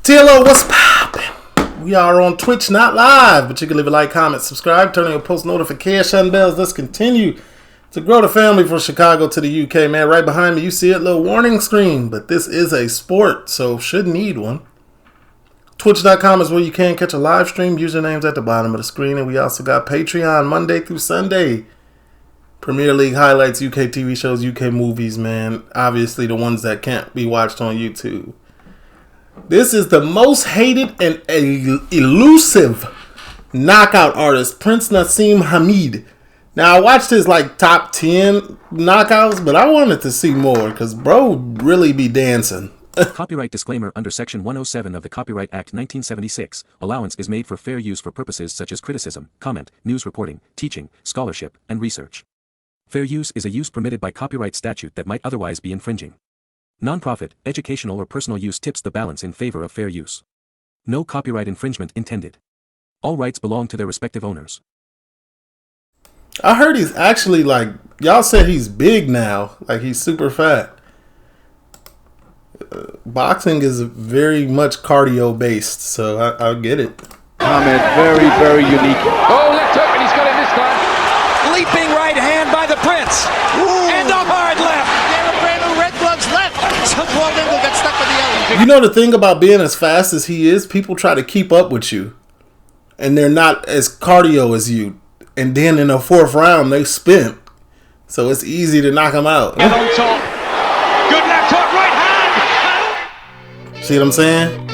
TLO, what's poppin'? We are on Twitch, not live, but you can leave a like, comment, subscribe, turn on your post notification bells. Let's continue to grow the family from Chicago to the UK, man. Right behind me, you see it, little warning screen, but this is a sport, so shouldn't need one. Twitch.com is where you can catch a live stream. Usernames at the bottom of the screen, and we also got Patreon Monday through Sunday. Premier League highlights, UK TV shows, UK movies, man. Obviously, the ones that can't be watched on YouTube. This is the most hated and elusive knockout artist, Prince Naseem Hamed. Now, I watched his top 10 knockouts, but I wanted to see more because bro really be dancing. Copyright disclaimer: under Section 107 of the Copyright Act 1976, allowance is made for fair use for purposes such as criticism, comment, news reporting, teaching, scholarship, and research. Fair use is a use permitted by copyright statute that might otherwise be infringing. Non-profit, educational or personal use tips the balance in favor of fair use. No copyright infringement intended. All rights belong to their respective owners. I heard he's actually y'all said he's big now, he's super fat. Boxing is very much cardio based, so I get it. Hamed, very, very unique. Oh, left hook, and he's got it this time. Leaping right hand by the Prince. Ooh. And a hard left. Red gloves left. Got stuck with the elbow. You know the thing about being as fast as he is, people try to keep up with you. And they're not as cardio as you. And then in the fourth round, they spent. So it's easy to knock him out. And on top. Good left hook, right hand. See what I'm saying?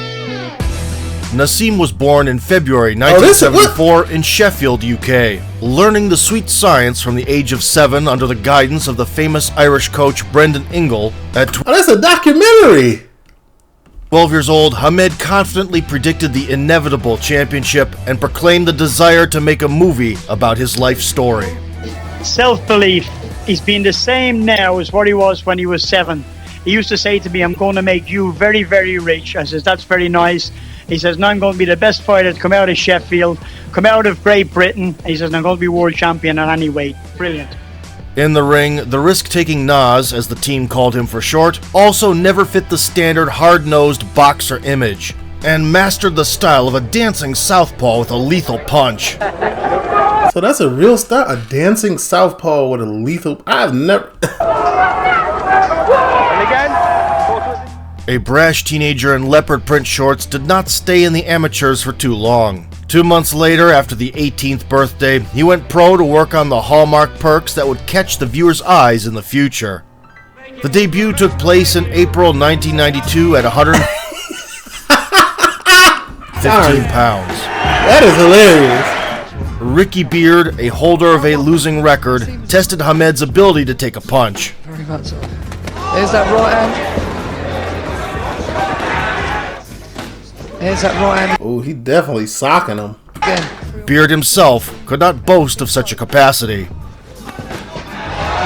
Naseem was born in February 1974 in Sheffield, UK, learning the sweet science from the age of 7 under the guidance of the famous Irish coach Brendan Ingle. At that's a documentary! 12 years old, Hamed confidently predicted the inevitable championship and proclaimed the desire to make a movie about his life story. Self-belief. He's been the same now as what he was when he was 7. He used to say to me, "I'm going to make you very, very rich." I says, "That's very nice." He says, "Now I'm going to be the best fighter to come out of Sheffield, come out of Great Britain." He says, "I'm going to be world champion at any weight." Brilliant. In the ring, the risk-taking Nas, as the team called him for short, also never fit the standard hard-nosed boxer image, and mastered the style of a dancing southpaw with a lethal punch. So that's a real style, a dancing southpaw with a lethal... I've never... A brash teenager in leopard print shorts did not stay in the amateurs for too long. 2 months later, after the 18th birthday, he went pro to work on the hallmark perks that would catch the viewer's eyes in the future. The debut took place in April 1992 at 115 pounds. That is hilarious. Ricky Beard, a holder of a losing record, tested Hamed's ability to take a punch. Very much so. There's that right hand. There's that right hand. Oh, he definitely socking him. Again. Beard himself could not boast of such a capacity.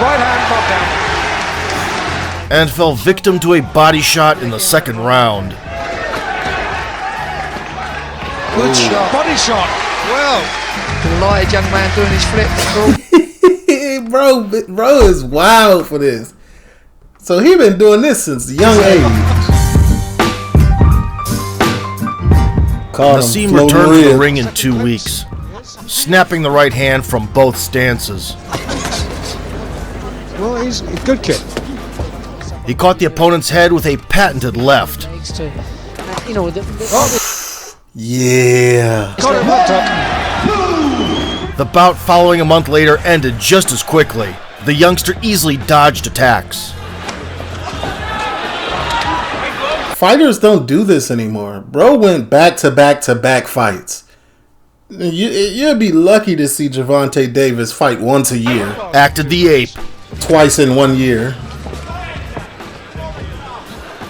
Right hand knockdown. And fell victim to a body shot in the second round. Good shot. Body shot. Well. Delighted young man doing his flip. Bro is wild for this. So he been doing this since a young age. Naseem returned to the ring in 2 weeks, snapping the right hand from both stances. Well, he's a good kid. He caught the opponent's head with a patented left. Yeah. The bout following a month later ended just as quickly. The youngster easily dodged attacks. Fighters don't do this anymore. Bro went back to back fights. You'd be lucky to see Gervonta Davis fight once a year. Acted the ape. Twice in 1 year.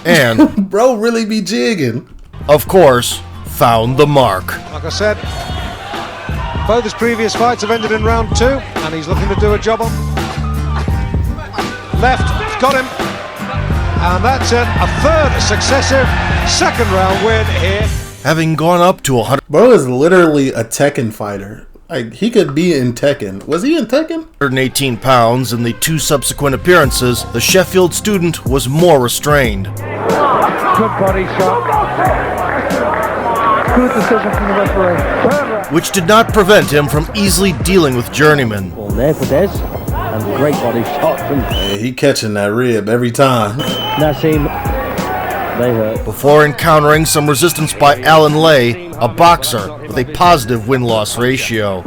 And, bro really be jigging. Of course, found the mark. Like I said, both his previous fights have ended in round 2, and he's looking to do a job on. Left, got him. And that's it, a third successive second round win here. Having gone up to 100. Bro is literally a Tekken fighter. He could be in Tekken. Was he in Tekken? 118 pounds in the 2 subsequent appearances, the Sheffield student was more restrained. Good body shot. Good decision from the referee. which did not prevent him from easily dealing with journeymen. Ball there for Des. And great body shot from Yeah, he catching that rib every time. Naseem. They hurt. Before encountering some resistance by Alan Lay, a boxer with a positive win-loss ratio.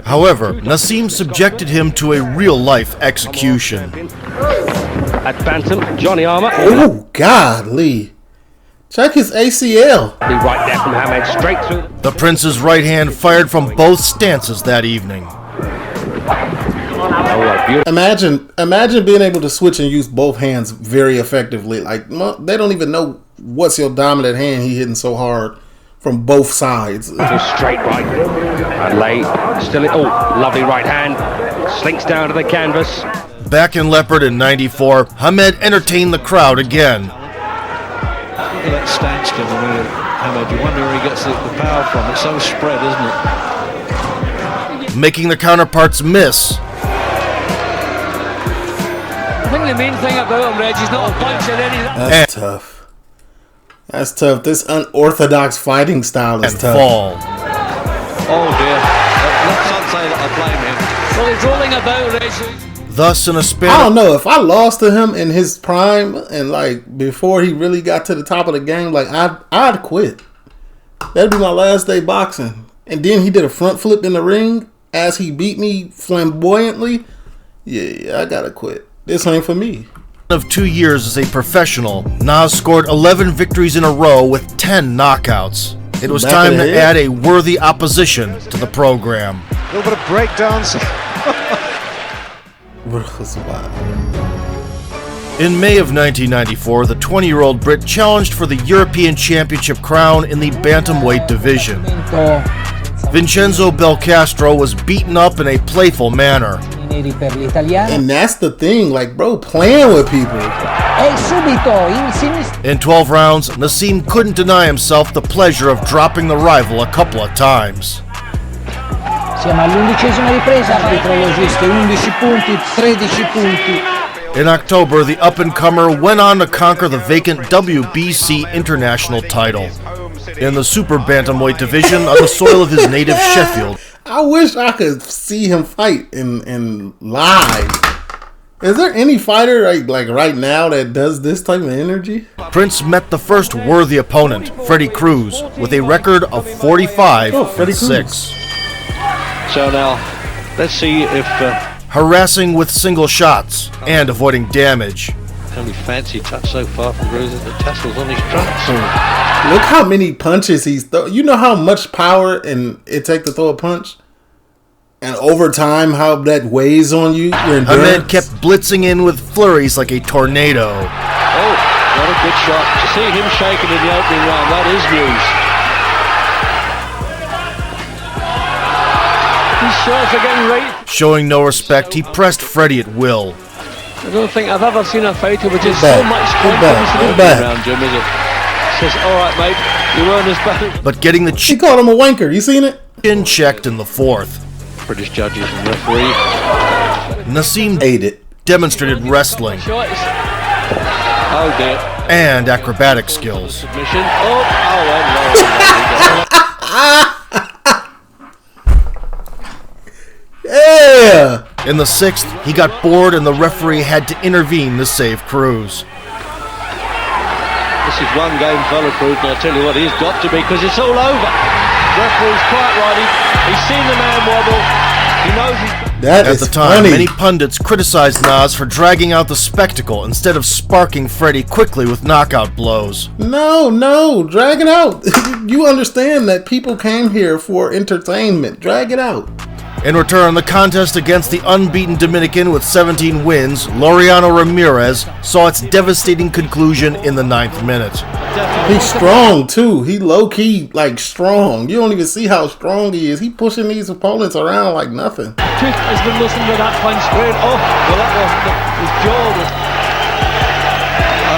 However, Naseem subjected him to a real-life execution. At Bantam, Johnny Armour. Oh, golly. Check his ACL. Right there from Hamed, straight through. The Prince's right hand fired from both stances that evening. Imagine being able to switch and use both hands very effectively. Like, they don't even know what's your dominant hand he hitting so hard from both sides. Straight right. Lay still. Oh, lovely right hand. Slinks down to the canvas. Back in Leopard in '94, Hamed entertained the crowd again. That stance, Hamed, you wonder where he gets the power from. It's so spread, isn't it? Making the counterparts miss. I think the main thing about him, Reg, he's not a puncher. That's tough. That's tough. This unorthodox fighting style is And tough. fall. Oh dear. Let's not say that I blame him. Well, he's rolling about, Reg. Thus, in a span I don't know, if I lost to him in his prime and like before he really got to the top of the game, like I'd quit. That'd be my last day boxing. And then he did a front flip in the ring as he beat me flamboyantly. Yeah, I gotta quit. This ain't for me. of 2 years as a professional, Nas scored 11 victories in a row with 10 knockouts. It was time to add a worthy opposition to the program. A little bit of breakdance. In May of 1994, the 20-year-old Brit challenged for the European Championship crown in the bantamweight division. Vincenzo Belcastro was beaten up in a playful manner. And that's the thing, like, bro, playing with people. In 12 rounds, Naseem couldn't deny himself the pleasure of dropping the rival a couple of times. Siamo all'11ª ripresa, arbitro Logiste, 11 punti, 13 punti. In October, the up-and-comer went on to conquer the vacant WBC International title in the super bantamweight division on the soil of his native Sheffield. I wish I could see him fight in live. Is there any fighter like right now that does this type of energy? Prince met the first worthy opponent, Freddie Cruz, with a record of 45-6. So now, let's see if... harassing with single shots and avoiding damage. only fancy touch so far from Cruz is the tassels on his trunks. Look how many punches he's throw. You know how much power and it take to throw a punch? And over time, how that weighs on you? Ahmed kept blitzing in with flurries like a tornado. Oh, what a good shot. To see him shaking in the opening round, that is news. These shots are getting right. Showing no respect, he pressed Freddie at will. I don't think I've ever seen a fighter with just so much confidence in the Round, Jim, is it? Says, all right, mate, you earned this battle. But getting the She called him a wanker. You seen it? chin checked in the fourth. British judges and referee. Naseem ate it. Demonstrated wrestling Oh dear. and acrobatic skills. Submission. Oh, Yeah! In the sixth, he got bored and the referee had to intervene to save Cruz. This is one game fella, Cruz, and I tell you what, he's got to be, because it's all over. Referee's quite right. He's seen the man wobble. He knows he's... At the time, many pundits criticized Nas for dragging out the spectacle instead of sparking Freddie quickly with knockout blows. No, drag it out. You understand that people came here for entertainment. Drag it out. In return, the contest against the unbeaten Dominican with 17 wins, Laureano Ramirez, saw its devastating conclusion in the 9th minute. He's strong, too. He low-key, like, strong. You don't even see how strong he is. He pushing these opponents around like nothing. Tooth has been listening to that punch. Oh, well, that was his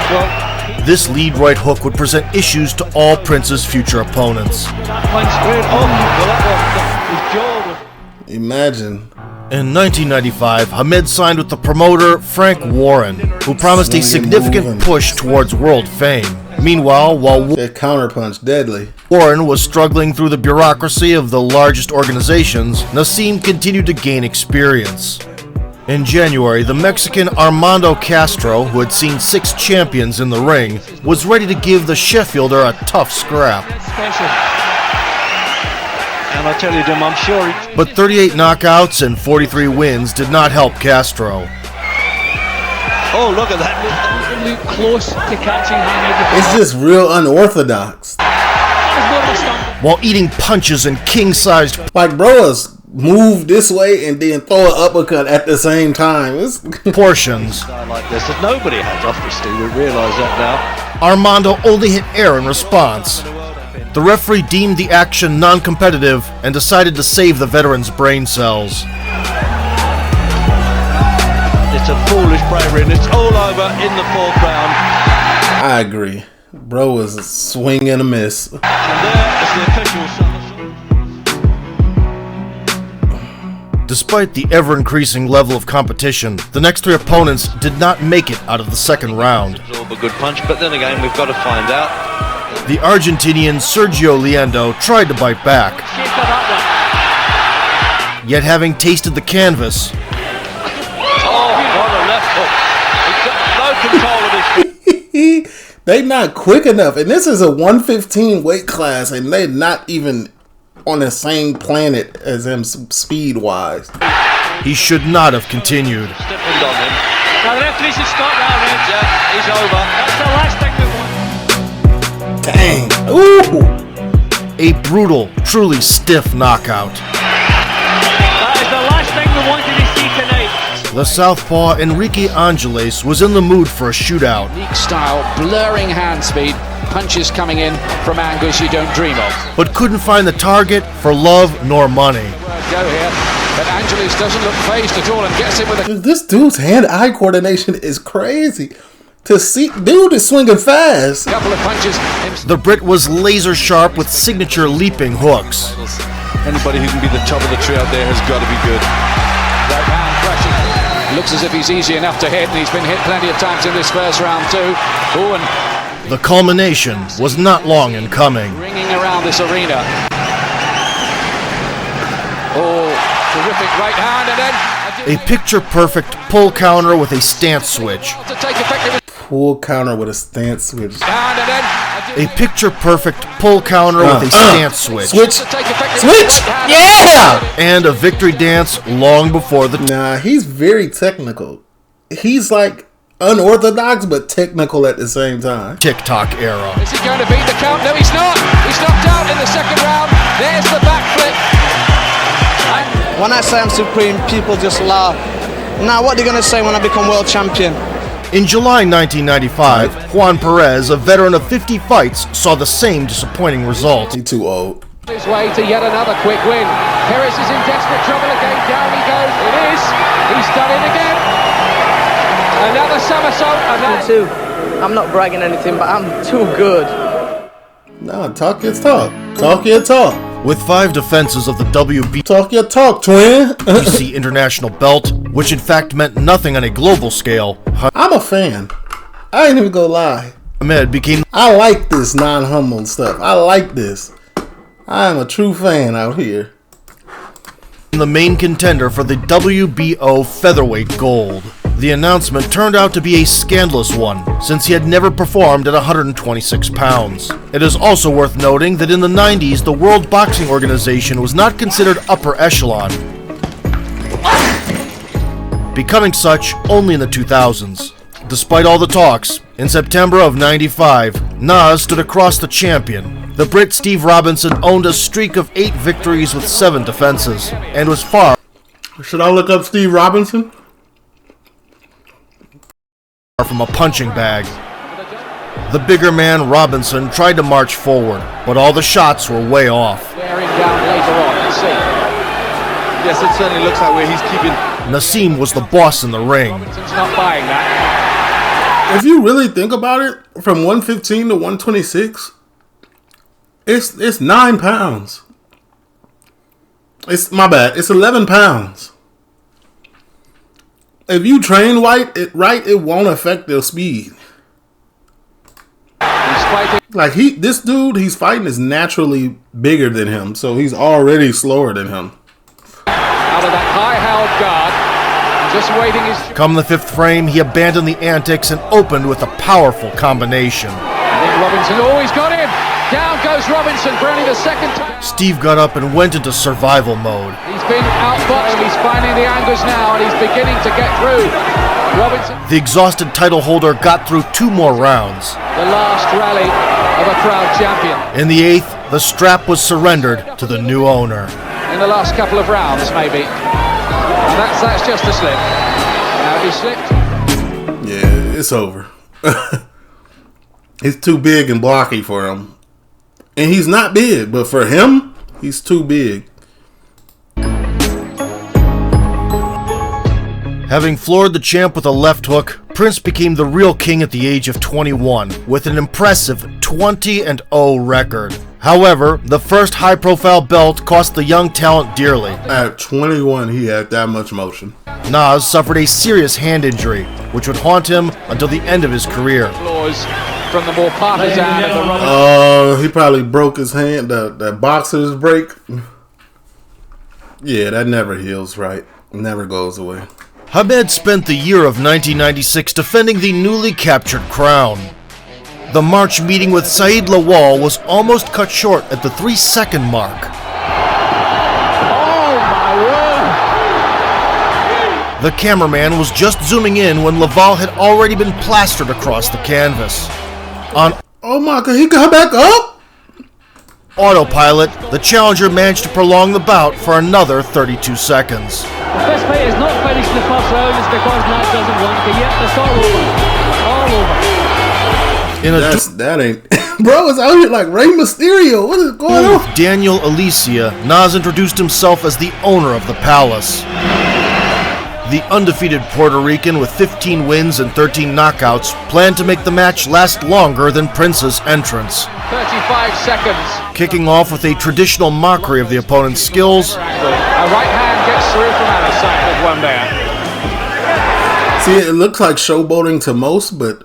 jaw. This lead right hook would present issues to all Prince's future opponents. That punch. Oh, well, that was his jaw. Imagine In 1995, Hamed signed with the promoter Frank Warren, who promised a significant push towards world fame. Meanwhile, while that counterpunch deadly, Warren was struggling through the bureaucracy of the largest organizations, Naseem continued to gain experience. In January, the Mexican Armando Castro, who had seen 6 champions in the ring, was ready to give the Sheffielder a tough scrap. And I tell you, Jim, I'm sure But 38 knockouts and 43 wins did not help Castro. Oh, look at that. Close to catching Hamed. it's just real unorthodox. While eating punches and king-sized Like, broas move this way and then throw an uppercut at the same time. It's portions, like this that nobody has, obviously. We realise that now. Armando only hit air in response. The referee deemed the action non-competitive and decided to save the veteran's brain cells. It's a foolish bravery, and it's all over in the 4th round. I agree. Bro was a swing and a miss. And there is the official somersault. Despite the ever-increasing level of competition, the next 3 opponents did not make it out of the second round. Absorb a good punch, but then again, we've got to find out. The Argentinian Sergio Leandro tried to bite back. Yet having tasted the canvas, Oh, what a left hook. He's got no control of his feet. They not quick enough, and this is a 115 weight class, and they're not even on the same planet as him speed-wise. he should not have continued. Stiffened on him. Now the referee should stop that, Rich. Yeah, he's over. That's the last thing we want. Dang. Ooh. A brutal, truly stiff knockout. That is the last thing we wanted to see tonight. The southpaw Enrique Angeles was in the mood for a shootout. Unique style, blurring hand speed, punches coming in from angles you don't dream of. But couldn't find the target for love nor money. Go here, but Angeles doesn't look phased at all and gets it with a This dude's hand-eye coordination is crazy. To see, dude is swinging fast. couple of punches. The Brit was laser sharp with signature leaping hooks. Anybody who can be the top of the tree out there has got to be good. Right hand crushing. Looks as if he's easy enough to hit, and he's been hit plenty of times in this first round too. Oh, and The culmination was not long in coming. ringing around this arena. Oh, terrific right hand, and then A picture-perfect pull counter with a stance switch. to take effective Pull counter with a stance switch. hand, and then A picture-perfect pull counter with a stance switch. Switch. to take effective Switch. right hand. Yeah. And a victory dance long before the Nah, he's very technical. He's like unorthodox but technical at the same time. TikTok era. Is he going to beat the count? No, he's not. He's knocked out in the second round. There's the backflip. When I say I'm supreme, people just laugh. Now, what are they going to say when I become world champion? In July 1995, Juan Perez, a veteran of 50 fights, saw the same disappointing result. He too old. His way to yet another quick win. Perez is in desperate trouble again. Down he goes. It is. He's done it again. Another somersault. Too. I'm not bragging anything, but I'm too good. Nah, talk your talk. Talk your talk. With 5 defenses of the WBO Talk your talk, twin. International Belt, which in fact meant nothing on a global scale, I'm a fan. I ain't even gonna lie. Hamed became I like this non-humble stuff. I like this. I am a true fan out here. the main contender for the WBO Featherweight Gold. The announcement turned out to be a scandalous one, since he had never performed at 126 pounds. It is also worth noting that in the 90s, the World Boxing Organization was not considered upper echelon, becoming such only in the 2000s. Despite all the talks, in September of '95, Nas stood across the champion. The Brit Steve Robinson owned a streak of 8 victories with 7 defenses, and was far Should I look up Steve Robinson? from a punching bag. The bigger man, Robinson, tried to march forward, but all the shots were way off. Bearing down later on. Let's see. Yes, it certainly looks like where he's keeping. Naseem was the boss in the ring. Robinson's not buying that. If you really think about it, from 115 to 126, it's 9 pounds. It's my bad. It's 11 pounds. if you train right, it won't affect their speed. Like this dude he's fighting is naturally bigger than him, so he's already slower than him. Out of that high-held guard, just waiting his... Come the fifth frame, he abandoned the antics and opened with a powerful combination. I think Robinson, he's got him! Down goes Robinson for only the second time. Steve got up and went into survival mode. He's been outboxed, he's finding the angles now, and he's beginning to get through. Robinson... The exhausted title holder got through 2 more rounds. The last rally of a crowd champion. In the 8th, the strap was surrendered to the new owner. In the last couple of rounds, maybe. And that's just a slip. Now he slipped. Yeah, it's over. He's too big and blocky for him. And he's not big, but for him, he's too big. Having floored the champ with a left hook, Prince became the real king at the age of 21, with an impressive 20-0 record. However, the first high-profile belt cost the young talent dearly. At 21, he had that much motion. Nas suffered a serious hand injury, which would haunt him until the end of his career. From the more partisan of the he probably broke his hand, that boxer's break. Yeah, that never heals right. Never goes away. Hamed spent the year of 1996 defending the newly captured crown. The March meeting with Saeed Lawal was almost cut short at the 3-second mark. Oh my word! The cameraman was just zooming in when Lawal had already been plastered across the canvas. On oh my god, he got back up? Autopilot, the challenger managed to prolong the bout for another 32 seconds. The first fight is not finished in the first round, it's because Nat doesn't want to. Yep, it's all over. All over. That ain't... Bro, it's out here like Rey Mysterio. What is going on? With Daniel Alicia, Nas introduced himself as the owner of the palace. The undefeated Puerto Rican with 15 wins and 13 knockouts planned to make the match last longer than Prince's entrance. 35 seconds. Kicking off with a traditional mockery of the opponent's skills. A right hand gets through from outside with one there. See, it looks like showboating to most, but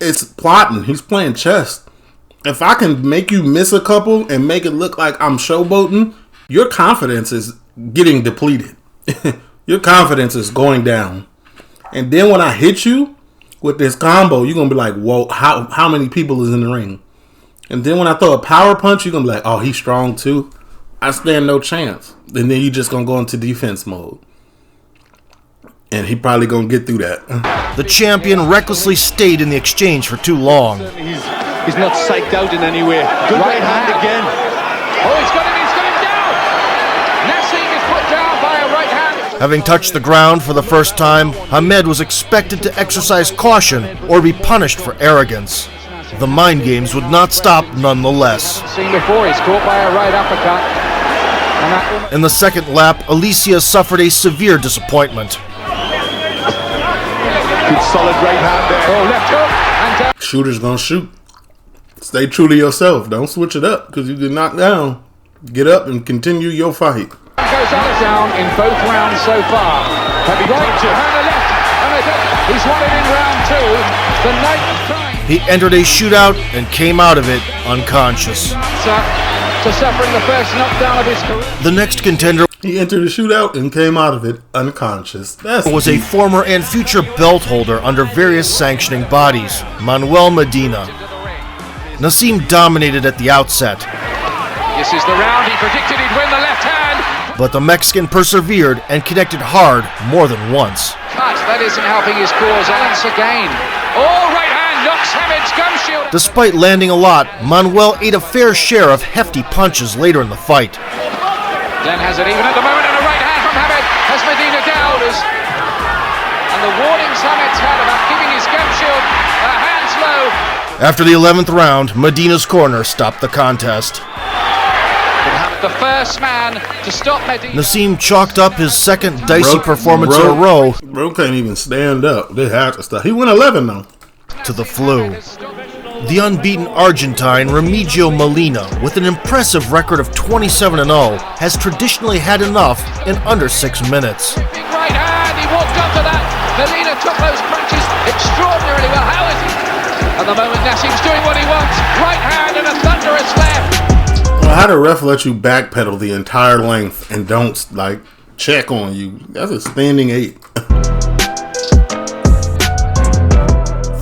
it's plotting. He's playing chess. If I can make you miss a couple and make it look like I'm showboating, your confidence is getting depleted. Your confidence is going down. And then when I hit you with this combo, you're going to be like, whoa, how many people is in the ring? And then when I throw a power punch, you're going to be like, oh, he's strong too. I stand no chance. And then you're just going to go into defense mode. And he probably going to get through that. The champion recklessly stayed in the exchange for too long. He's not psyched out in any way. Good right hand again. Oh, he's got him down. Naseem is put down by a right hand. Having touched the ground for the first time, Hamed was expected to exercise caution or be punished for arrogance. The mind games would not stop nonetheless. Seen before, he's caught by a right uppercut. In the second lap, Alicia suffered a severe disappointment. Good solid right hand there. Oh, left hook. And shooter's gonna shoot. Stay true to yourself. Don't switch it up because you get knocked down. Get up and continue your fight. Goes down in both rounds so far. Heavy right and a left. And he's won it in round 2. The ninth time. He entered a shootout and came out of it unconscious. To suffering the first knockdown of his career. The next contender. He entered a shootout and came out of it unconscious. Was a former and future belt holder under various sanctioning bodies, Manuel Medina. Naseem dominated at the outset. This is the round he predicted he'd win the left hand. But the Mexican persevered and connected hard more than once. Cut, that isn't helping his cause once again. Oh, right hand knocks Hamed's gum shield. Despite landing a lot, Manuel ate a fair share of hefty punches later in the fight. Glenn has it even at the moment, and a right hand from Hamed has Medina down. And the warnings Hamed's had about giving his gum shield hands low. After the 11th round, Medina's corner stopped the contest. The first man to stop Medina. Naseem chalked up his second dicey performance in a row. Bro can't even stand up. They had to stop. He went 11 though. To the flu. The unbeaten Argentine Remigio Molina, with an impressive record of 27-0, has traditionally had enough in under 6 minutes. Big right hand, he walked up after that. Molina took those punches extraordinarily well. How is he? At the moment, Naseem's doing what he wants. Right hand and a thunderous left. Well, how the ref let you backpedal the entire length and don't, like, check on you? That's a standing 8.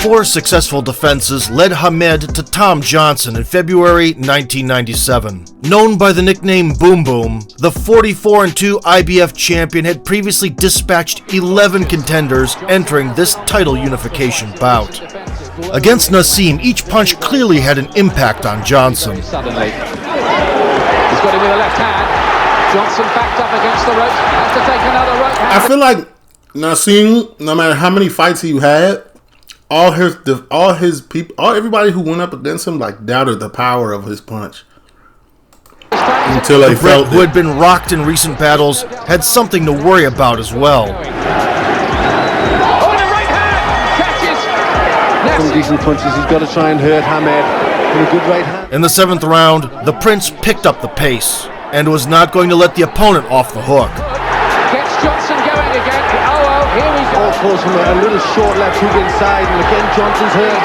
4 successful defenses led Hamed to Tom Johnson in February 1997. Known by the nickname Boom Boom, the 44-2 IBF champion had previously dispatched 11 contenders entering this title unification bout. Against Naseem, each punch clearly had an impact on Johnson. Suddenly, he's got him with a left hand. Johnson backed up against the ropes, has to take another right hand. I feel like Naseem, no matter how many fights he had, all his people, everybody who went up against him, like, doubted the power of his punch until they felt who had been rocked in recent battles had something to worry about as well. Some decent punches. He's got to try and hurt Hamed with a good right hand. In the 7th round, the Prince picked up the pace and was not going to let the opponent off the hook. Gets Johnson going again. Oh, here we go. All calls from a little short left hook inside, and again Johnson's hurt.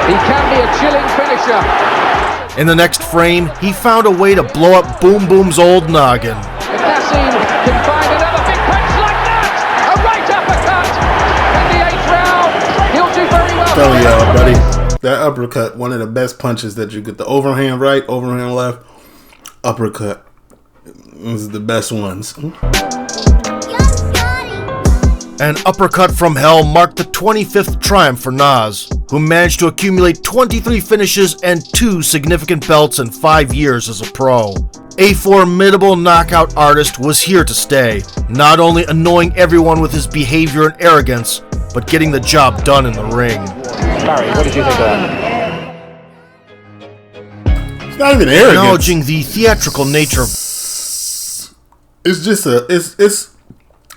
He can be a chilling finisher. In the next frame, he found a way to blow up Boom Boom's old noggin. If Naseem can find another big punch like that, a right uppercut in the 8th round, he'll do very well. Tell y'all, buddy, that uppercut, one of the best punches that you get. The overhand right, overhand left, uppercut. These are the best ones. An uppercut from hell marked the 25th triumph for Nas, who managed to accumulate 23 finishes and 2 significant belts in 5 years as a pro. A formidable knockout artist was here to stay, not only annoying everyone with his behavior and arrogance, but getting the job done in the ring. Barry, what did you think of that? It's not even arrogance. Acknowledging the theatrical nature of it's just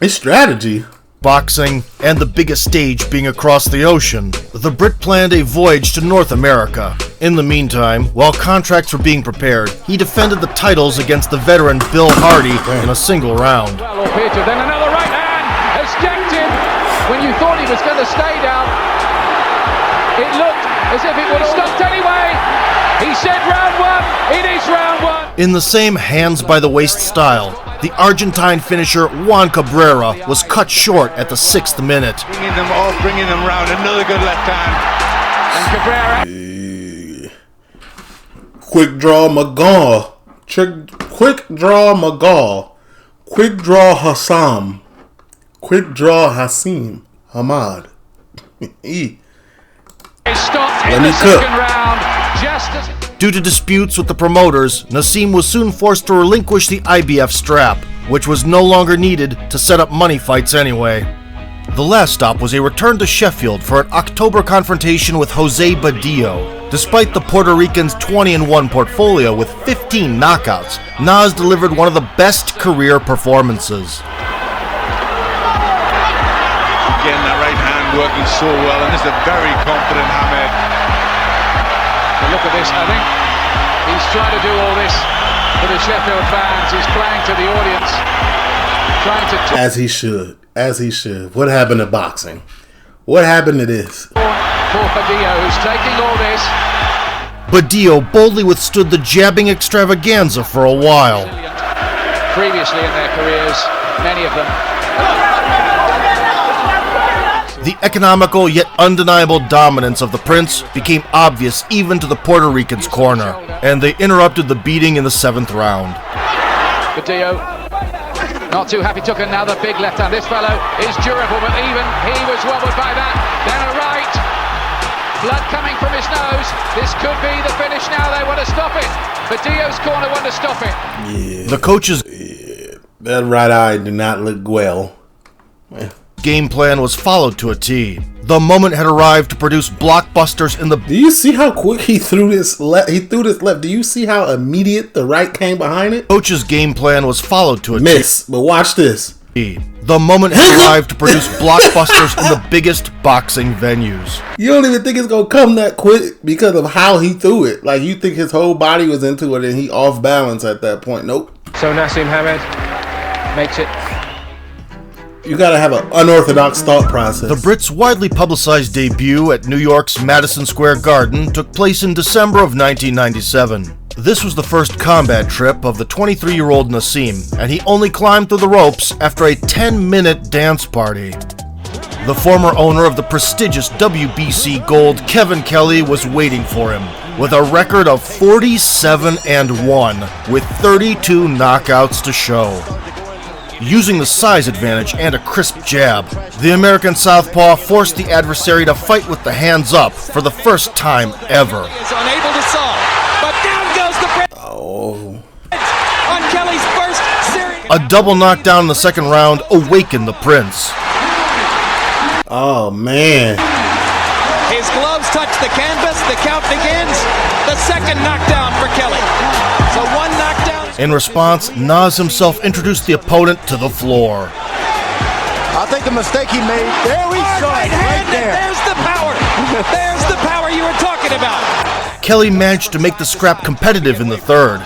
it's strategy. Boxing, and the biggest stage being across the ocean, the Brit planned a voyage to North America. In the meantime, while contracts were being prepared, he defended the titles against the veteran Bill Hardy in a single round. Well, Peter, then another right hand has jacked him when you thought he was going to stay down. It looked as if it would have stopped anyway. He said round 1, it is round 1. In the same hands-by-the-waist style, the Argentine finisher Juan Cabrera was cut short at the 6th minute. Bringing them off, bringing them round. Another good left hand. And Cabrera. Quick draw McGaw. Quick draw McGaw. Quick draw Hassam. Quick draw Hasim. Hamad. He stopped in the second round. Just as Due to disputes with the promoters, Naseem was soon forced to relinquish the IBF strap, which was no longer needed to set up money fights anyway. The last stop was a return to Sheffield for an October confrontation with Jose Badillo. Despite the Puerto Rican's 20-1 portfolio with 15 knockouts, Nas delivered one of the best career performances. Again, that right hand working so well, and this is a very confident Hamed. look at this, I think he's trying to do all this for the Sheffield fans. He's playing to the audience, trying to as he should. As he should. What happened to boxing? What happened to this? For Badillo, who's taking all this. Badillo boldly withstood the jabbing extravaganza for a while. Previously in their careers, many of them. The economical yet undeniable dominance of the Prince became obvious even to the Puerto Ricans' corner, and they interrupted the beating in the 7th round. Badillo, not too happy, took another big left hand. This fellow is durable, but even he was wobbled by that. Then a right, blood coming from his nose. This could be the finish now. They want to stop it. Badillo's corner want to stop it. Yeah. The coaches. That right eye did not look well. Game plan was followed to a T. The moment had arrived to produce blockbusters in the. Do you see how quick he threw this left? He threw this left. Do you see how immediate the right came behind it? Coach's game plan was followed to a miss. But watch this. The moment had arrived to produce blockbusters in the biggest boxing venues. You don't even think it's gonna come that quick because of how he threw it. Like you think his whole body was into it and he off balance at that point. Nope. So Naseem Hamed makes it You gotta have an unorthodox thought process. The Brits' widely publicized debut at New York's Madison Square Garden took place in December of 1997. This was the first combat trip of the 23-year-old Naseem, and he only climbed through the ropes after a 10-minute dance party. The former owner of the prestigious WBC Gold, Kevin Kelly, was waiting for him, with a record of 47-1, with 32 knockouts to show. Using the size advantage and a crisp jab, the American southpaw forced the adversary to fight with the hands up for the first time ever. He is unable to solve, but down goes the Prince. Oh. On Kelly's first series. A double knockdown in the second round awakened the Prince. Oh, man. His gloves touch the canvas, the count begins. The second knockdown for Kelly. So one knockdown. In response, Nas himself introduced the opponent to the floor. I think the mistake he made, there we saw it, right there. There's the power. There's the power you were talking about. Kelly managed to make the scrap competitive in the third.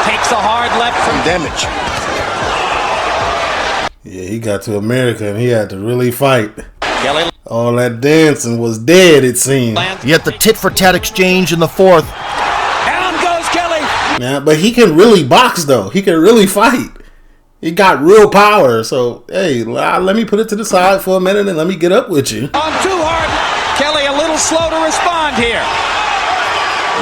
Takes a hard left from damage. Yeah, he got to America and he had to really fight. Kelly. All that dancing was dead, it seemed. Yet the tit-for-tat exchange in the fourth. Down goes Kelly. Yeah, but he can really box, though. He can really fight. He got real power. So, hey, let me put it to the side for a minute and let me get up with you. On too hard. Kelly a little slow to respond here.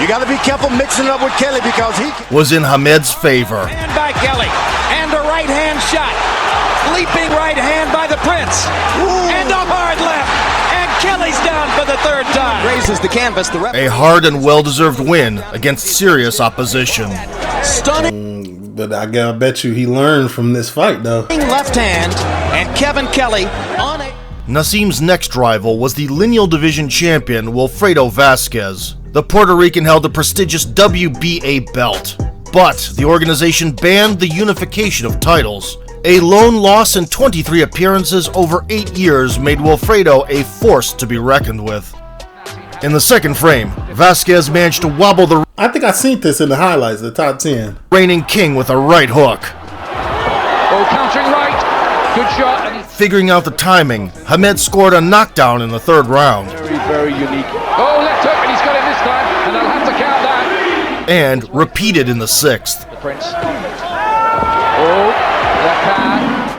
You got to be careful mixing it up with Kelly because he was in Hamed's favor. And by Kelly. And a right hand shot. Leaping right hand by the Prince. Ooh. And a hard left. And Kelly's down for the third time. Raises the canvas. The ref. A hard and well-deserved win against serious opposition. Stunning. But I bet you he learned from this fight, though. Left hand. And Kevin Kelly on a... Naseem's next rival was the Lineal division champion, Wilfredo Vasquez. The Puerto Rican held the prestigious WBA Belt. But the organization banned the unification of titles. A lone loss in 23 appearances over 8 years made Wilfredo a force to be reckoned with. In the second frame, Vasquez managed to wobble the... I think I seen this in the highlights, the top 10. ...reigning king with a right hook. Oh, countering right. Good shot. And figuring out the timing, Hamed scored a knockdown in the third round. Very, very unique. Oh, left hook, and he's got it this time, and they'll have to count that. And repeated in the sixth. The Prince. Oh.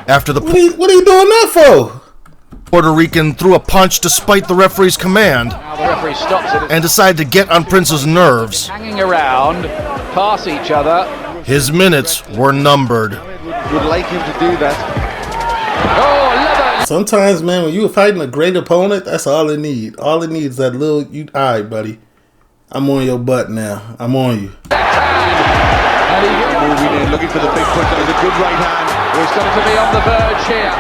After the what are you doing that for? Puerto Rican threw a punch despite the referee's command. Now the referee stops it. And decided to get on Prince's nerves. Hanging around, pass each other. His minutes were numbered. Would like him to do that. Oh, leather. Sometimes, man, when you're fighting a great opponent, that's all it needs. All it needs is that little, all right, buddy. I'm on your butt now. I'm on you. Moving in, looking for the big punch. That was a good right hand. He's going to be on the verge here.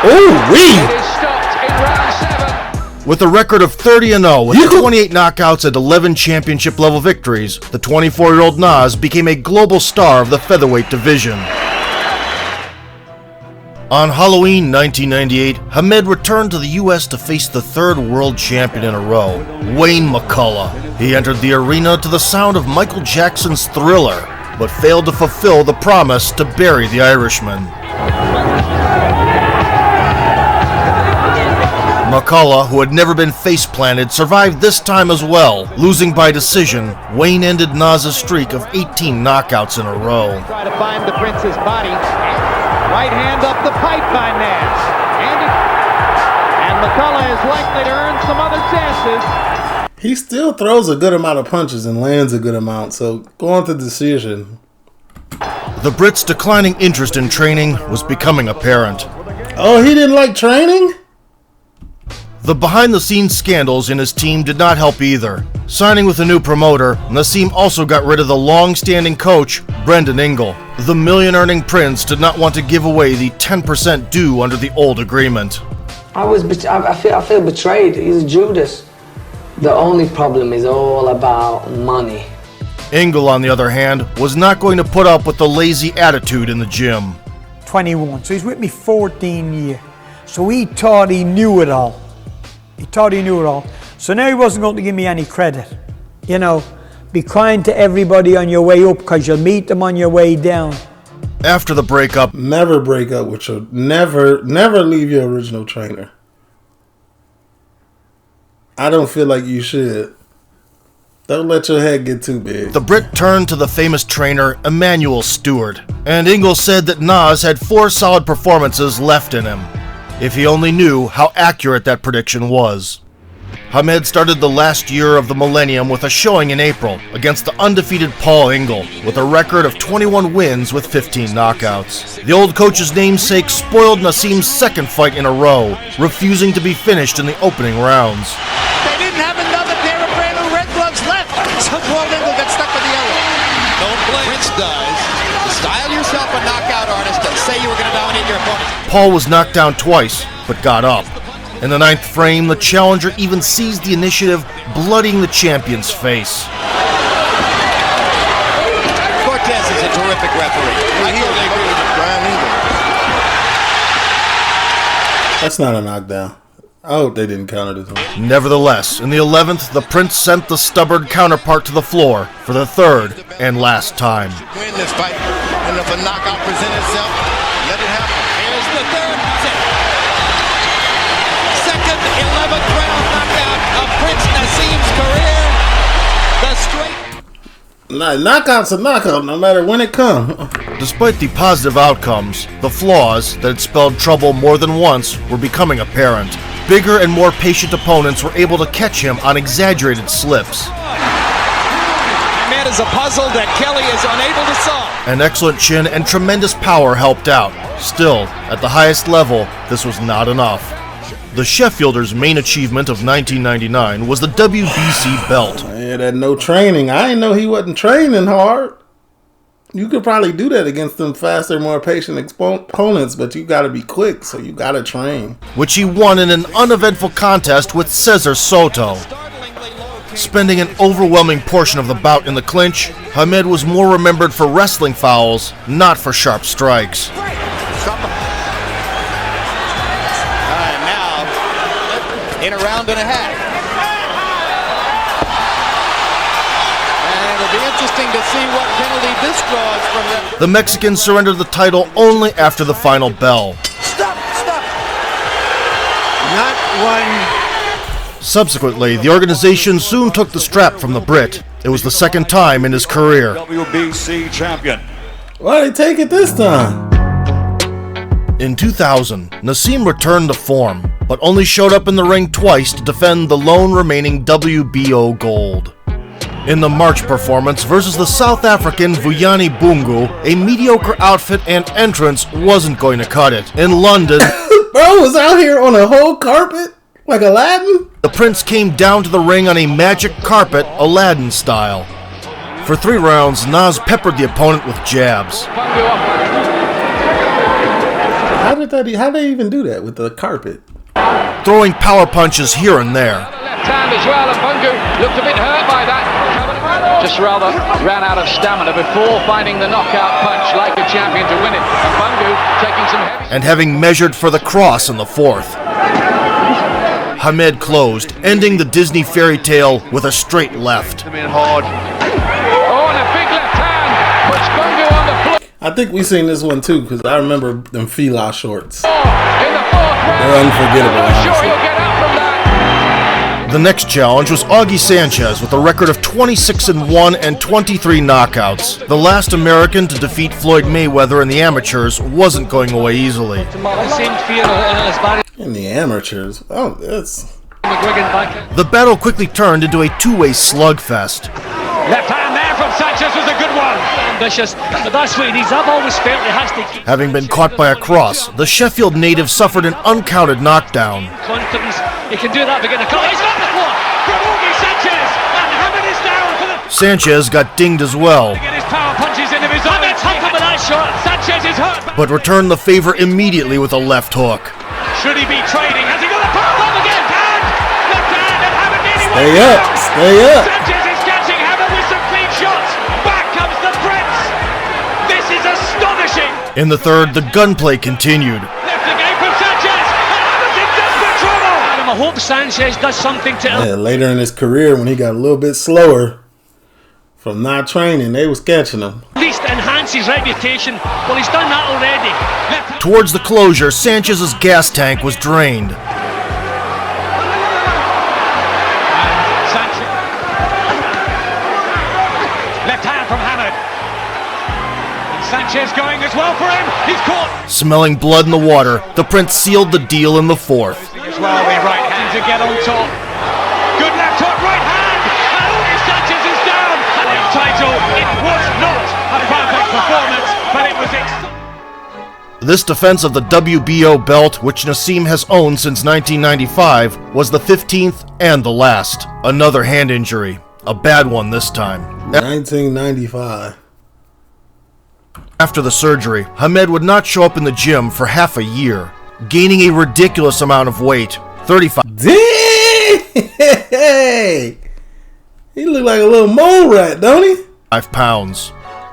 Ooh-wee! It is stopped in round 7. With a record of 30-0, with 28 knockouts and 11 championship-level victories, the 24-year-old Nas became a global star of the featherweight division. On Halloween 1998, Hamed returned to the U.S. to face the third world champion in a row, Wayne McCullough. He entered the arena to the sound of Michael Jackson's Thriller, but failed to fulfill the promise to bury the Irishman. McCullough, who had never been face-planted, survived this time as well. Losing by decision, Wayne ended Nas's streak of 18 knockouts in a row. Try to find the Prince's body. Right hand up the pipe by Nas. And McCullough is likely to earn some other chances. He still throws a good amount of punches and lands a good amount, so going to decision. The Brits' declining interest in training was becoming apparent. Oh, he didn't like training? The behind-the-scenes scandals in his team did not help either. Signing with a new promoter, Naseem also got rid of the long-standing coach, Brendan Ingle. The million-earning prince did not want to give away the 10% due under the old agreement. I feel betrayed. He's Judas. The only problem is all about money. Ingle, on the other hand, was not going to put up with the lazy attitude in the gym. 21, so he's with me 14 years. So he thought he knew it all. So now he wasn't going to give me any credit. You know, be kind to everybody on your way up because you'll meet them on your way down. After the breakup, never break up with your, never leave your original trainer. I don't feel like you should. Don't let your head get too big. The Brit turned to the famous trainer Emanuel Stewart, and Ingle said that Nas had 4 solid performances left in him. If he only knew how accurate that prediction was. Hamed started the last year of the millennium with a showing in April against the undefeated Paul Ingle, with a record of 21 wins with 15 knockouts. The old coach's namesake spoiled Naseem's second fight in a row, refusing to be finished in the opening rounds. They didn't have another pair of brand new red gloves left, so Paul Ingle got stuck with the yellow. Don't blame Prince does. Style yourself a knockout artist and say you were going to dominate your opponent. Paul was knocked down twice, but got up. In the 9th frame, the challenger even seized the initiative, bloodying the champion's face. Cortez is a terrific referee. I totally agree with you. That's not a knockdown. I hope they didn't count it as one. Nevertheless, in the 11th, the Prince sent the stubborn counterpart to the floor for the 3rd and last time. Win this fight, and if a knockout presents itself, let it happen. Here's the 3rd set. Second 11th round knockout of Prince Naseem's career. The straight. Knockout's a knockout, no matter when it comes. Despite the positive outcomes, the flaws that had spelled trouble more than once were becoming apparent. Bigger and more patient opponents were able to catch him on exaggerated slips. Man is a puzzle that Kelly is unable to solve. An excellent chin and tremendous power helped out. Still, at the highest level, this was not enough. The Sheffielder's main achievement of 1999 was the WBC Belt. Yeah, that no training. I didn't know he wasn't training hard. You could probably do that against them faster, more patient opponents, but you got to be quick, so you got to train. Which he won in an uneventful contest with Cesar Soto. Spending an overwhelming portion of the bout in the clinch, Hamed was more remembered for wrestling fouls, not for sharp strikes. Now, in a round and a half. It'll be interesting to see what penalty this draws from them. The Mexican surrendered the title only after the final bell. Stop! Not one. Subsequently, the organization soon took the strap from the Brit. It was the 2nd time in his career. WBC champion. Why did they take it this time? In 2000, Naseem returned to form, but only showed up in the ring twice to defend the lone remaining WBO gold. In the March performance versus the South African Vuyani Bungu, a mediocre outfit and entrance wasn't going to cut it. In London, bro was out here on a whole carpet like Aladdin. The Prince came down to the ring on a magic carpet, Aladdin style. For 3 rounds, Nas peppered the opponent with jabs. How did they even do that with the carpet? Throwing power punches here and there. Left hand as well, and Bungu looked a bit hurt by that. Just rather ran out of stamina before finding the knockout punch like a champion to win it. And Bungu taking some heavy... And having measured for the cross in the 4th. Hamed closed, ending the Disney fairy tale with a straight left. Oh, and a big left hand puts Bungu on the floor. I think we seen this one too, because I remember them Fila shorts. In the 4th round. They're unforgettable. I'm not sure he'll get out from that. The next challenge was Augie Sanchez with a record of 26-1 and 23 knockouts. The last American to defeat Floyd Mayweather in the amateurs wasn't going away easily. In the amateurs? Oh, that's... The battle quickly turned into a 2-way slugfest. Left hand there from Sanchez was a good one. Ambitious, but that's what he needs. I've always felt he has to keep... Having been caught by a cross, the Sheffield native suffered an uncounted knockdown. Confidence. He can do that to get the cut. He's got the floor from Augie Sanchez, and Hamed is down for the... Sanchez got dinged as well. Get his power punches into his own. Top of that shot. Sanchez is hurt. But returned the favor immediately with a left hook. Should he be trading? Has he got a power bomb again? Left hand, and Hamed nearly went Stay up, stay up. Sanchez is catching Hamed with some clean shots. Back comes the Prince. This is astonishing. In the 3rd, the gunplay continued. Left again from Sanchez. And Hamed's in desperate trouble. I hope Sanchez does something to him. Yeah, later in his career, when he got a little bit slower from not training, they was catching him. At least enhance enhance his reputation. Well, he's done that already. Towards the closure, Sanchez's gas tank was drained. Sanchez. Left hand from Hamad. Sanchez going as well for him. He's caught. Smelling blood in the water, the Prince sealed the deal in the fourth. As well, the right hand to get on top. Good left hook, right hand. And Sanchez is down. Title. It was not a perfect performance, but it was. This defense of the WBO belt, which Naseem has owned since 1995, was the 15th and the last. Another hand injury. A bad one this time. 1995. After the surgery, Hamed would not show up in the gym for half a year, gaining a ridiculous amount of weight. 35. Dang! He look like a little mole rat, don't he? 5 pounds.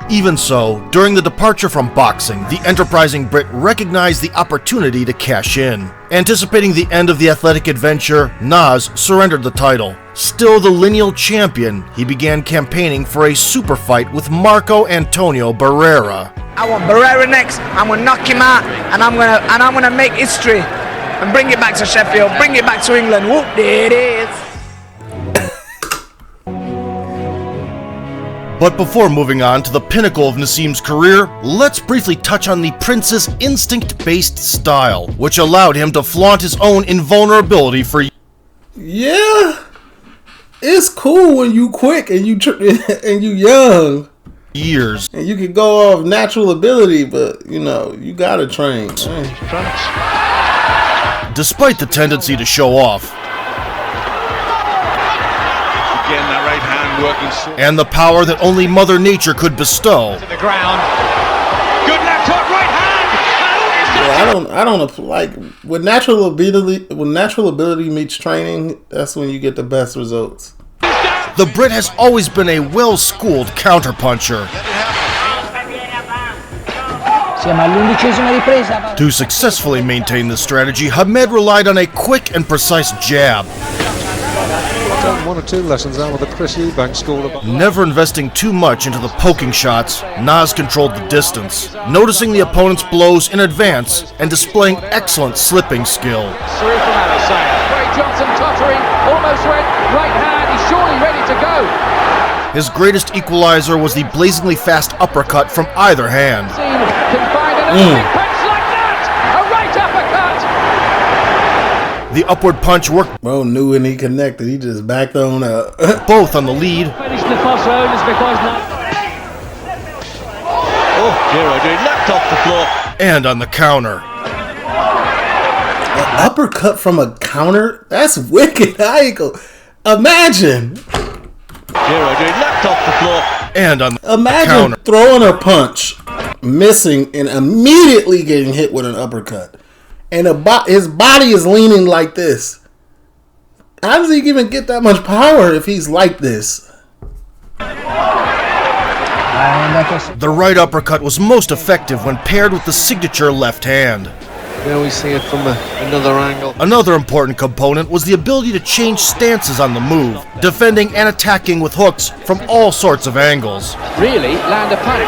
Even so, during the departure from boxing, the enterprising Brit recognized the opportunity to cash in. Anticipating the end of the athletic adventure, Nas surrendered the title. Still the Lineal champion, he began campaigning for a super fight with Marco Antonio Barrera. I want Barrera next. I'm gonna knock him out, and I'm gonna make history and bring it back to Sheffield, bring it back to England. Whoop, there it is. But before moving on to the pinnacle of Naseem's career, let's briefly touch on the Prince's instinct-based style, which allowed him to flaunt his own invulnerability for years. Yeah, it's cool when you quick and you young. And you can go off natural ability, but you know, you gotta train. Despite the tendency to show off, Again, that right hand working so. and the power that only Mother Nature could bestow, To the ground. Good left hook, right hand. Yeah, I don't like when natural ability meets training. That's when you get the best results. the Brit has always been a well-schooled counterpuncher. To successfully maintain this strategy, Hamed relied on a quick and precise jab. I've done 1 or 2 lessons out with the Chris Eubank School of... Never investing too much into the poking shots, Nas controlled the distance, noticing the opponent's blows in advance and displaying excellent slipping skill. Through from Alisson. Ray Johnson tottering, almost went right hand. He's surely ready to go. His greatest equalizer was the blazingly fast uppercut from either hand. Can find another big punch like that. A right uppercut. The upward punch worked. Bro knew when he connected, he just backed on up. Both on the lead. Finished the first round is because now. Oh, Giro doing knocked off the floor. And on the counter. An uppercut from a counter? That's wicked. I ain't go. Imagine. Giro doing knocked off the floor. And on the Imagine counter. throwing a punch, missing, and immediately getting hit with an uppercut. And his body is leaning like this. How does he even get that much power if he's like this? The right uppercut was most effective when paired with the signature left hand. Now we see it from another angle. Another important component was the ability to change stances on the move, defending and attacking with hooks from all sorts of angles. Really land a punch.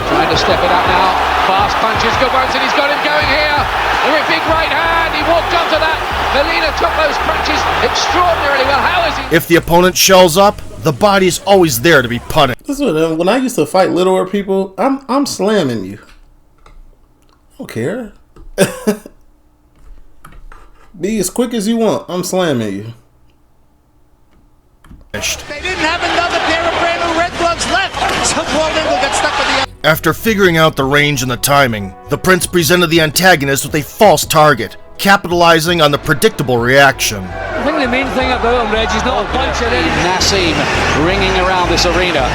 Trying to step it up now. Fast punches, good ones, and he's got him going here. With a big right hand, he walked onto that. Melina took those punches extraordinarily well. How is he? If the opponent shells up, the body is always there to be punished. This is what, when I used to fight littler people, I'm slamming you. I don't care. Be as quick as you want. I'm slamming you. They didn't have another pair of brand new red gloves left, so Paul Engel got stuck with the... After figuring out the range and the timing, the Prince presented the antagonist with a false target, capitalizing on the predictable reaction. I think the main thing about him, Reg, he's not a puncher. Naseem ringing around this arena.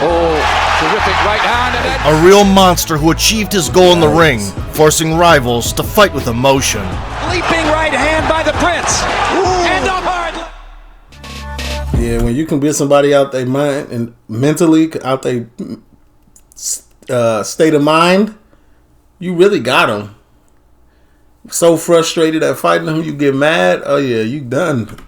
Oh, terrific right hand. And then... A real monster who achieved his goal in the ring, forcing rivals to fight with emotion. Leaping right hand by the Prince. And up hard. Yeah, when you can get somebody out their mind and mentally out their state of mind, you really got them. So frustrated at fighting them, you get mad. Oh yeah, you done.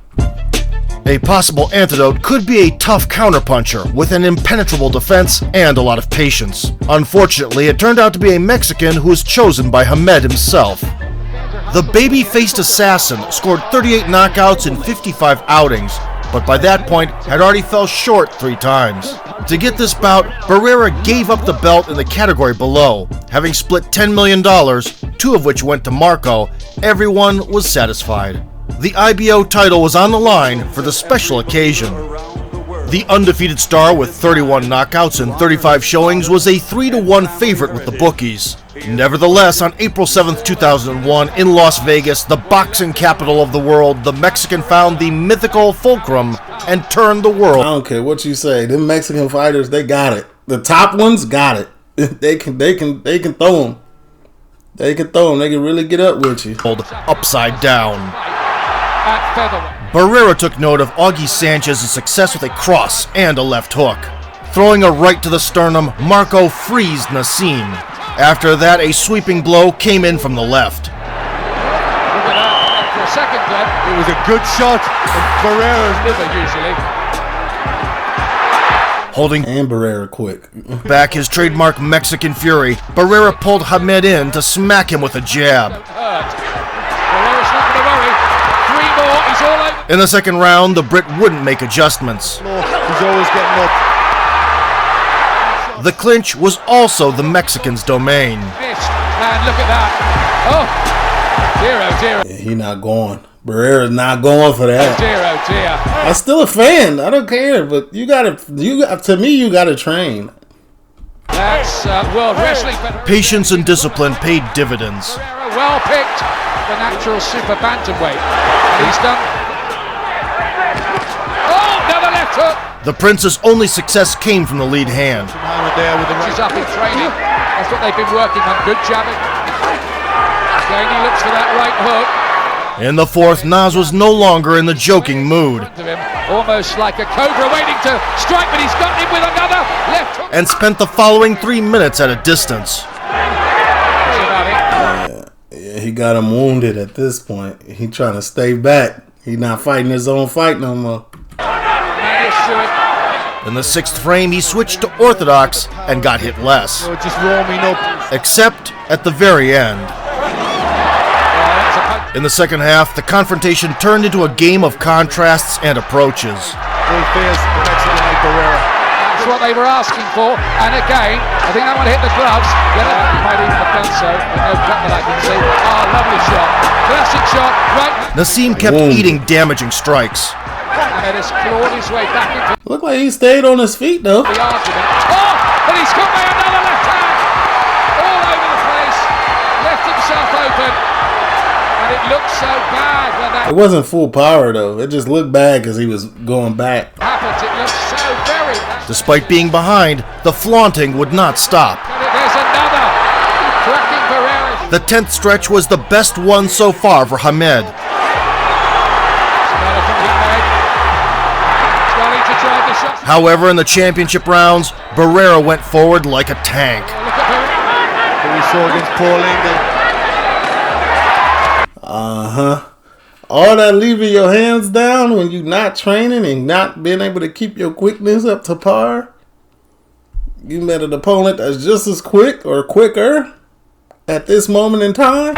A possible antidote could be a tough counterpuncher with an impenetrable defense and a lot of patience. Unfortunately, it turned out to be a Mexican who was chosen by Hamed himself. The baby-faced assassin scored 38 knockouts in 55 outings, but by that point had already fell short 3 times. To get this bout, Barrera gave up the belt in the category below. Having split $10 million, 2 of which went to Marco, everyone was satisfied. The IBO title was on the line for the special occasion. The undefeated star with 31 knockouts and 35 showings was a 3-1 favorite with the bookies. Nevertheless, on April 7, 2001, in Las Vegas, the boxing capital of the world, the Mexican found the mythical fulcrum and turned the world. I don't care what you say. Them Mexican fighters, they got it. The top ones got it. They can throw them. They can throw them. They can really get up with you. Upside down. Barrera took note of Augie Sanchez's success with a cross and a left hook. Throwing a right to the sternum, Marco freezed Naseem. After that, a sweeping blow came in from the left. Look at that. For a second, Glenn. It was a good shot. Barrera's liver usually. Holding and Barrera quick back his trademark Mexican fury, Barrera pulled Hamed in to smack him with a jab. Barrera's not going to worry. 3 more, he's all over. In the second round, the Brit wouldn't make adjustments. He's always getting up. The clinch was also the Mexican's domain. And look at that. Oh, dear, oh dear. Yeah, he not going. Barrera's not going for that. Oh dear, oh dear. I'm still a fan. I don't care, but you gotta train. That's World Wrestling Federation. Patience and discipline paid dividends. Barrera well picked, the natural super bantamweight. And he's done. Oh, another left hook. The Prince's only success came from the lead hand. She's up in training. That's what they've been working on. Good jabbing. Again, he looks for that right hook. In the fourth, Nas was no longer in the joking mood. Almost like a cobra waiting to strike, but he's got him with another left hook. And spent the following 3 minutes at a distance. Yeah, he got him wounded at this point. He trying to stay back. He not fighting his own fight no more. In the 6th frame, he switched to orthodox and got hit less. Just warming up. Except at the very end. In the second half, the confrontation turned into a game of contrasts and approaches. That's what they were asking for, and again, I think that one hit the gloves. He might even have done so, with no cut that I can see. Oh, lovely shot. Classic shot, right. Naseem kept eating damaging strikes. And has clawed his way back into Looked like he stayed on his feet though. the argument. Oh, but he's got by another left hand. All over the place. Left himself open. And it looked so bad when that It wasn't full power though. It just looked bad because he was going back. happened. It looked so very bad. Despite being behind, the flaunting would not stop. There's another. Cracking Barrera. The 10th stretch was the best one so far for Hamed. However, in the championship rounds, Barrera went forward like a tank. We saw against Paul Engel. All that leaving your hands down when you're not training and not being able to keep your quickness up to par. You met an opponent that's just as quick or quicker at this moment in time.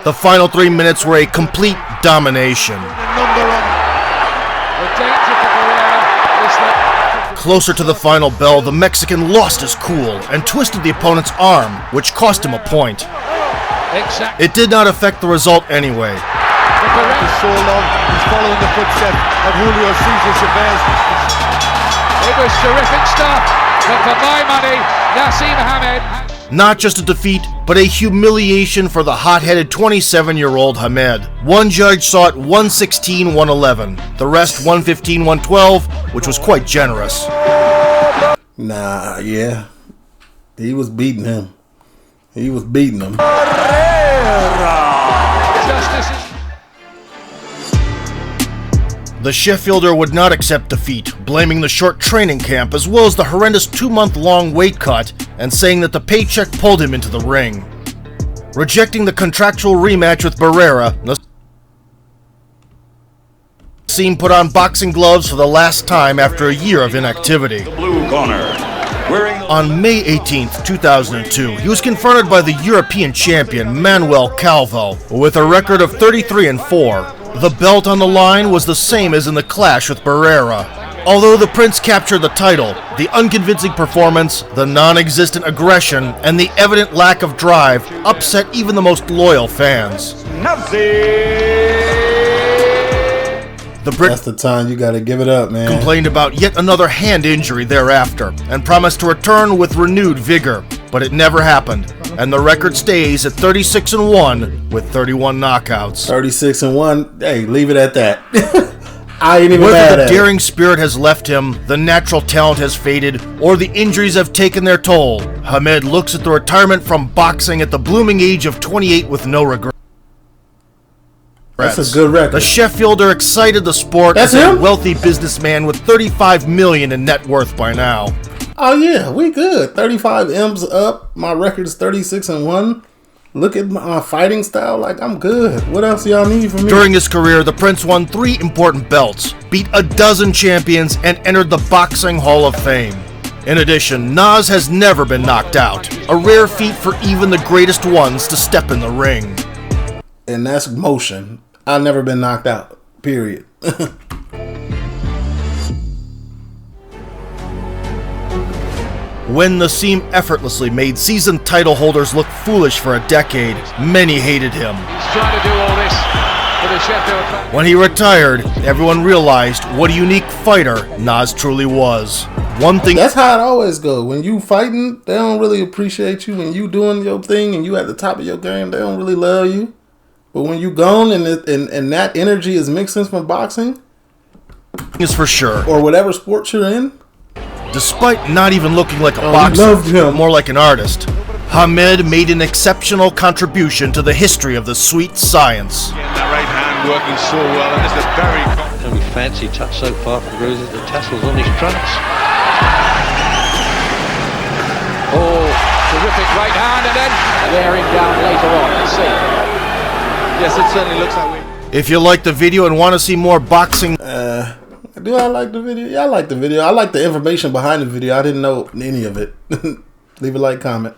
The final 3 minutes were a complete domination. Closer to the final bell, the Mexican lost his cool and twisted the opponent's arm, which cost him a point. It did not affect the result anyway. So long, he's following the footsteps of Julio Cesar Chavez. It was terrific stuff, but for my money, Naseem Hamed. Not just a defeat, but a humiliation for the hot-headed 27-year-old Hamed. One judge saw it 116-111, the rest 115-112, which was quite generous. Nah, yeah. He was beating him. He was beating him. The Sheffielder would not accept defeat, blaming the short training camp as well as the horrendous 2-month-long weight cut and saying that the paycheck pulled him into the ring. Rejecting the contractual rematch with Barrera, Naseem put on boxing gloves for the last time after a year of inactivity. Blue corner. On May 18th, 2002, he was confronted by the European champion Manuel Calvo with a record of 33-4. The belt on the line was the same as in the clash with Barrera. Although the Prince captured the title, the unconvincing performance, the non-existent aggression, and the evident lack of drive upset even the most loyal fans. That's the time you gotta give it up, man. Complained about yet another hand injury thereafter and promised to return with renewed vigor, but it never happened, and the record stays at 36-1 with 31 knockouts. 36-1. Hey, leave it at that. I ain't even mad Whether the at daring spirit has left him, the natural talent has faded, or the injuries have taken their toll, Hamed looks at the retirement from boxing at the blooming age of 28 with no regrets. That's a good record. The Sheffielder excited the sport as a wealthy businessman with $35 million in net worth by now. Oh yeah, we good. 35 M's up. My record is 36-1. Look at my fighting style. Like, I'm good. What else y'all need from me? During his career, the Prince won 3 important belts, beat a dozen champions, and entered the Boxing Hall of Fame. In addition, Nas has never been knocked out, a rare feat for even the greatest ones to step in the ring. And that's motion. I've never been knocked out. Period. When Naseem effortlessly made seasoned title holders look foolish for a decade, many hated him. He's trying to do all this for the Sheffield fans. When he retired, everyone realized what a unique fighter Nas truly was. One thing— That's how it always goes. When you fighting, they don't really appreciate you. When you doing your thing and you at the top of your game, they don't really love you. But when you gone and that energy is mixing from boxing, is for sure, or whatever sport you're in. Despite not even looking like a boxer, more like an artist, Hamed made an exceptional contribution to the history of the sweet science. That right hand working so well, and it's a very only fancy touch so far from Bruiser, the tassels on his trunks. Oh, terrific right hand, and then wearing down later on. Let's see. Yes, it certainly looks that way. If you like the video and want to see more boxing, do I like the video? Yeah, I like the video. I like the information behind the video. I didn't know any of it. Leave a like, comment.